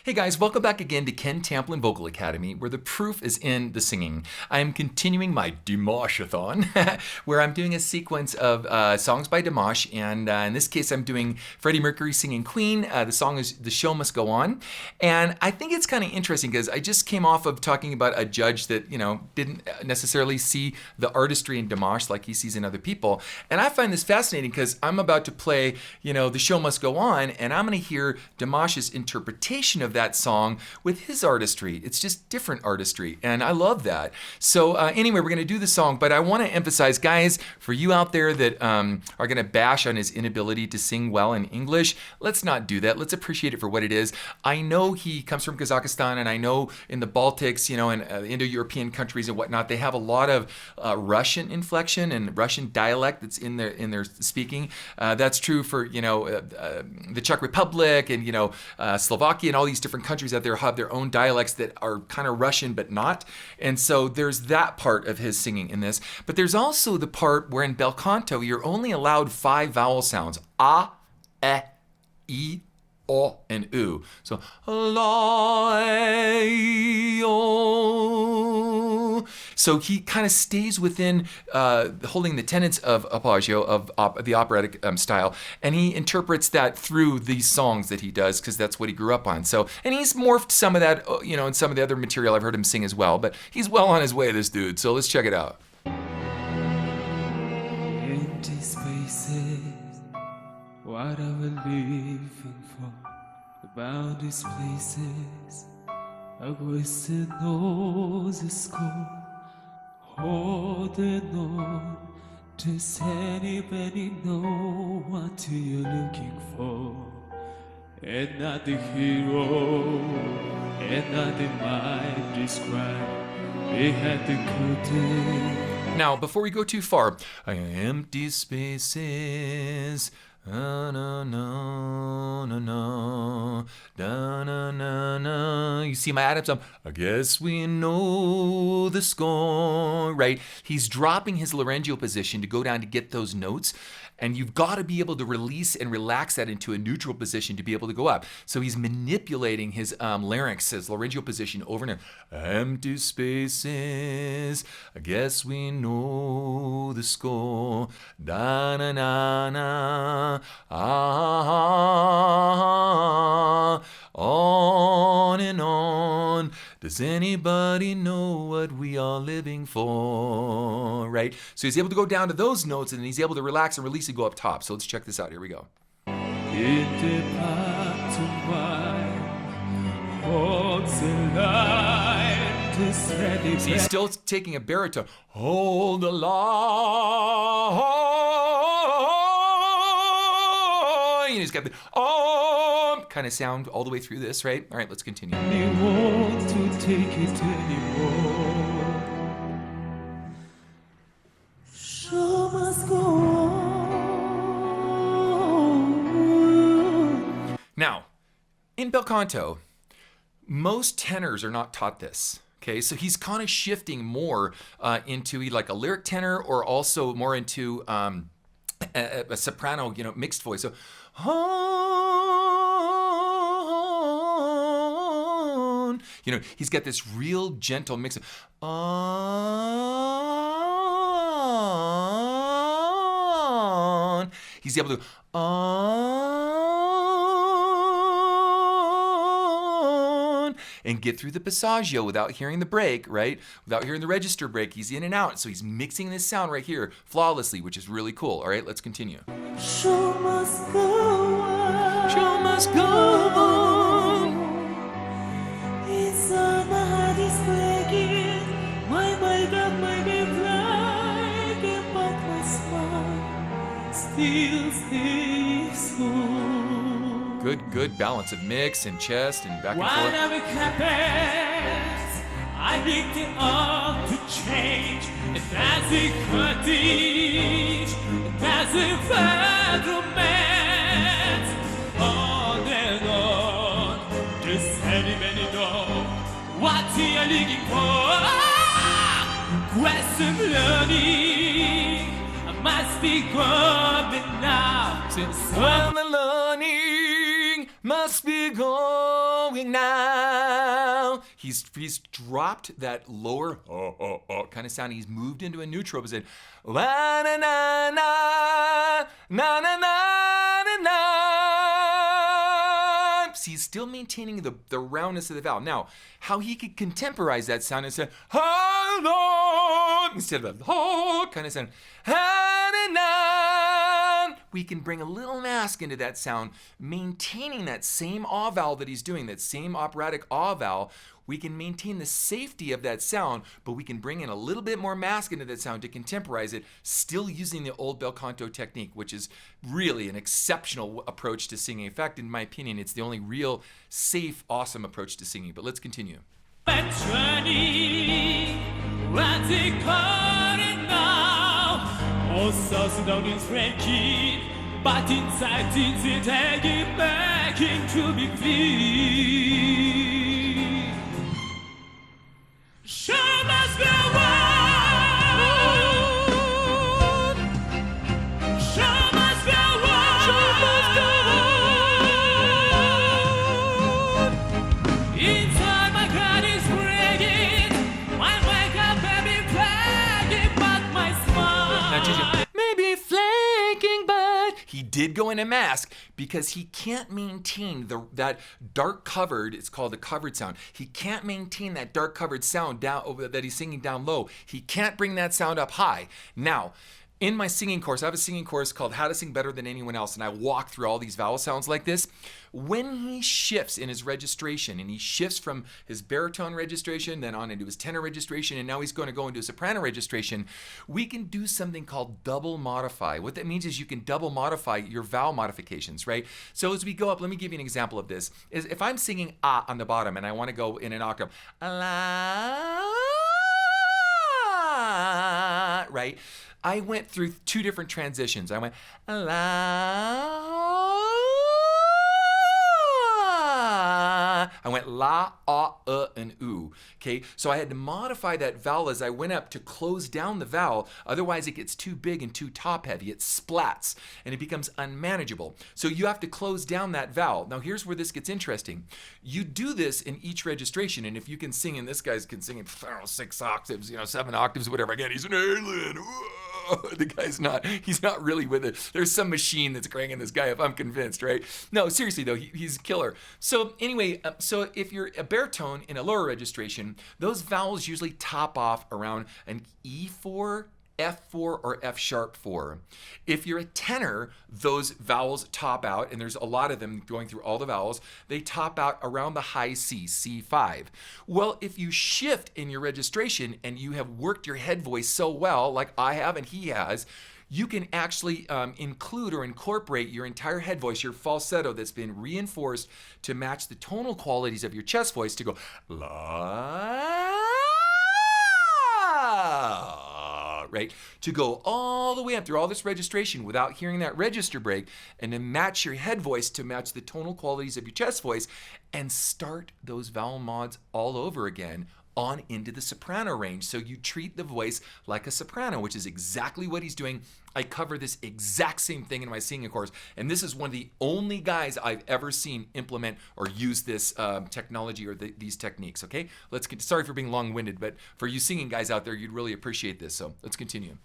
Hey guys, welcome back again to Ken Tamplin Vocal Academy, where the proof is in the singing. I am continuing my Dimash-a-thon, where I'm doing a sequence of songs by Dimash, and in this case I'm doing Freddie Mercury singing Queen. The song is The Show Must Go On, and I think it's kind of interesting because I just came off of talking about a judge that, didn't necessarily see the artistry in Dimash like he sees in other people, and I find this fascinating because I'm about to play, The Show Must Go On, and I'm going to hear Dimash's interpretation of that song with his artistry. It's just different artistry, and I love that. So anyway, we're going to do the song, but I want to emphasize, guys, for you out there that are going to bash on his inability to sing well in English, let's not do that. Let's appreciate it for what it is. I know he comes from Kazakhstan, and I know in the Baltics, and Indo-European countries and whatnot, they have a lot of Russian inflection and Russian dialect that's in their speaking. That's true for the Czech Republic and Slovakia and all these different countries out there have their own dialects that are kind of Russian but not. And so there's that part of his singing in this. But there's also the part where in bel canto you're only allowed 5 vowel sounds: a, e, o, and u. So la, o. So he kind of stays within holding the tenets of arpeggio, of the operatic style, and he interprets that through these songs that he does because that's what he grew up on. So, and he's morphed some of that, in some of the other material I've heard him sing as well. But he's well on his way, this dude. So let's check it out. Empty spaces, what are we living for? About these places, a wasted nose is score. Holding on, does anybody know what you're looking for? And not the hero, and not the mind described behind the curtain. Now, before we go too far, empty spaces. Na na na na na na na na na. You see my Adams? I guess we know the score, right? He's dropping his laryngeal position to go down to get those notes, and you've got to be able to release and relax that into a neutral position to be able to go up. So he's manipulating his larynx, his laryngeal position over and over. Empty spaces, I guess we know the score. Da na na na. Ah, on and on. Does anybody know what we are living for? Right? So he's able to go down to those notes, and then he's able to relax and release and go up top. So let's check this out. Here we go. See, he's still taking a baritone. Hold the line. He's got the kind of sound all the way through this, right? All right, let's continue. He wants to take it anymore. Show must go on. Now, in bel canto, most tenors are not taught this. Okay, so he's kind of shifting more into like a lyric tenor, or also more into a soprano, mixed voice. So, on, he's got this real gentle mix of on. He's able to and get through the passaggio without hearing the break, right? Without hearing the register break. He's in and out. So he's mixing this sound right here flawlessly, which is really cool. All right, let's continue. Show must go on. Show must go on. It's on the hardest breaking. My God, my babe, like a bottomless smile. Still stays home. Good balance of mix and chest and back and forth. Whatever happens, I think it ought to change. It doesn't cut it, it doesn't find romance. On and on, just anybody know what you're looking for. Question learning, I must be coming now. Well, the learning must be going sing now. He's dropped that lower kind of sound. He's moved into a neutral position. Na na na na na na na na. He's still maintaining the roundness of the vowel. Now, how he could contemporize that sound is hello instead of the ho kind of sound. We can bring a little mask into that sound, maintaining that same ah vowel that he's doing, that same operatic ah vowel. We can maintain the safety of that sound, but we can bring in a little bit more mask into that sound to contemporize it, still using the old bel canto technique, which is really an exceptional approach to singing. In fact, in my opinion, it's the only real, safe, awesome approach to singing. But let's continue. But inside things it taking back into be clean. Show must go on. Show must go on. Show must go on. Inside my heart is breaking. I wake up every flagging, but my smile. Maybe flaking, but he did go in a mask because he can't maintain that dark covered, it's called the covered sound. He can't maintain that dark covered sound down that he's singing down low. He can't bring that sound up high. Now, in my singing course, I have a singing course called How to Sing Better Than Anyone Else, and I walk through all these vowel sounds like this. When he shifts in his registration, and he shifts from his baritone registration, then on into his tenor registration, and now he's going to go into a soprano registration, we can do something called double modify. What that means is you can double modify your vowel modifications, right? So as we go up, let me give you an example of this. Is if I'm singing ah on the bottom, and I want to go in an octave, la, right? I went through two different transitions. I went la. I went la, ah, and oo. Okay, so I had to modify that vowel as I went up to close down the vowel. Otherwise, it gets too big and too top heavy. It splats and it becomes unmanageable. So you have to close down that vowel. Now, here's where this gets interesting. You do this in each registration, and if you can sing, and this guy can sing in 6 octaves, 7 octaves, whatever. Again, he's an alien. The guy's he's not really with it. There's some machine that's cranking this guy up, I'm convinced, right? No, seriously though, he's a killer. So anyway, so if you're a baritone in a lower registration, those vowels usually top off around an E4, F4, or F sharp 4. If you're a tenor, those vowels top out, and there's a lot of them going through all the vowels, they top out around the high C, C5. Well, if you shift in your registration and you have worked your head voice so well, like I have and he has, you can actually include or incorporate your entire head voice, your falsetto that's been reinforced to match the tonal qualities of your chest voice to go la, right? To go all the way up through all this registration without hearing that register break, and to match your head voice to match the tonal qualities of your chest voice, and start those vowel mods all over again on into the soprano range. So you treat the voice like a soprano, which is exactly what he's doing. I cover this exact same thing in my singing course, and this is one of the only guys I've ever seen implement or use this technology or these techniques, okay? Let's get, sorry for being long-winded, but for you singing guys out there, you'd really appreciate this, so let's continue.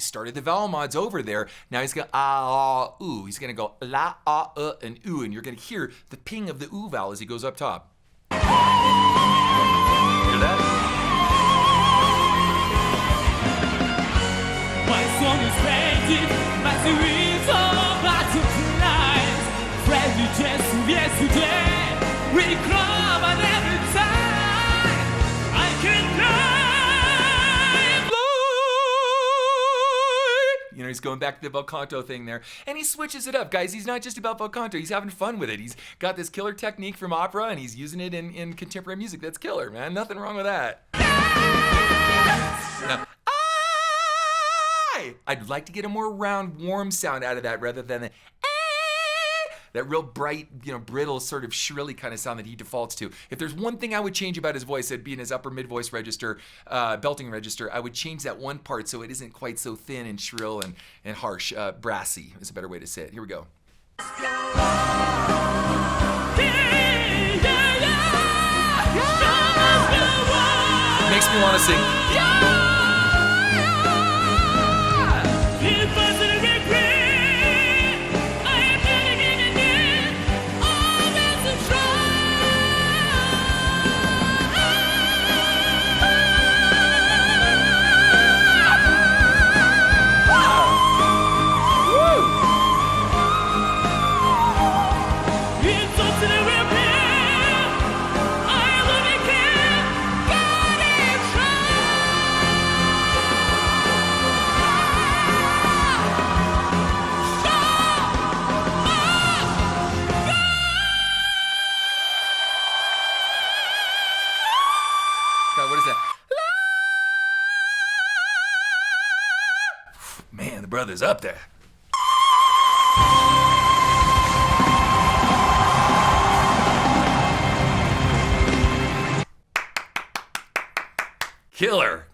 Started the vowel mods over there. Now he's going ah, ooh. He's going to go la, ah, and ooh, and you're going to hear the ping of the ooh vowel as he goes up top. Hear that? My song is painted by the wings of butterflies. Friendly just yesterday, we club at every time. I can fly. You know, he's going back to the bel canto thing there. And he switches it up, guys. He's not just about bel canto. He's having fun with it. He's got this killer technique from opera, and he's using it in contemporary music. That's killer, man. Nothing wrong with that. Now, high. I'd like to get a more round, warm sound out of that rather than the that real bright, brittle, sort of shrilly kind of sound that he defaults to. If there's one thing I would change about his voice, it'd be in his upper mid voice register, belting register. I would change that one part so it isn't quite so thin and shrill and harsh. Brassy is a better way to say it. Here we go. Makes me want to sing. God, what is that? Man, the brother's up there.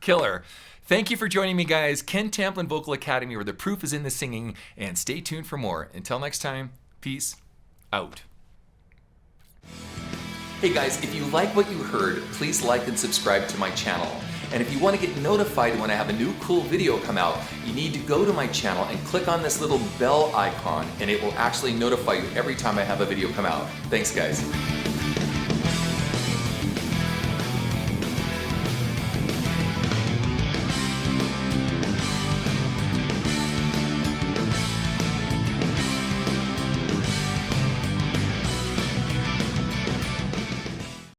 Killer. Thank you for joining me, guys. Ken Tamplin Vocal Academy, where the proof is in the singing, and stay tuned for more. Until next time, peace out. Hey guys, if you like what you heard, please like and subscribe to my channel. And if you want to get notified when I have a new cool video come out, you need to go to my channel and click on this little bell icon, and it will actually notify you every time I have a video come out. Thanks, guys.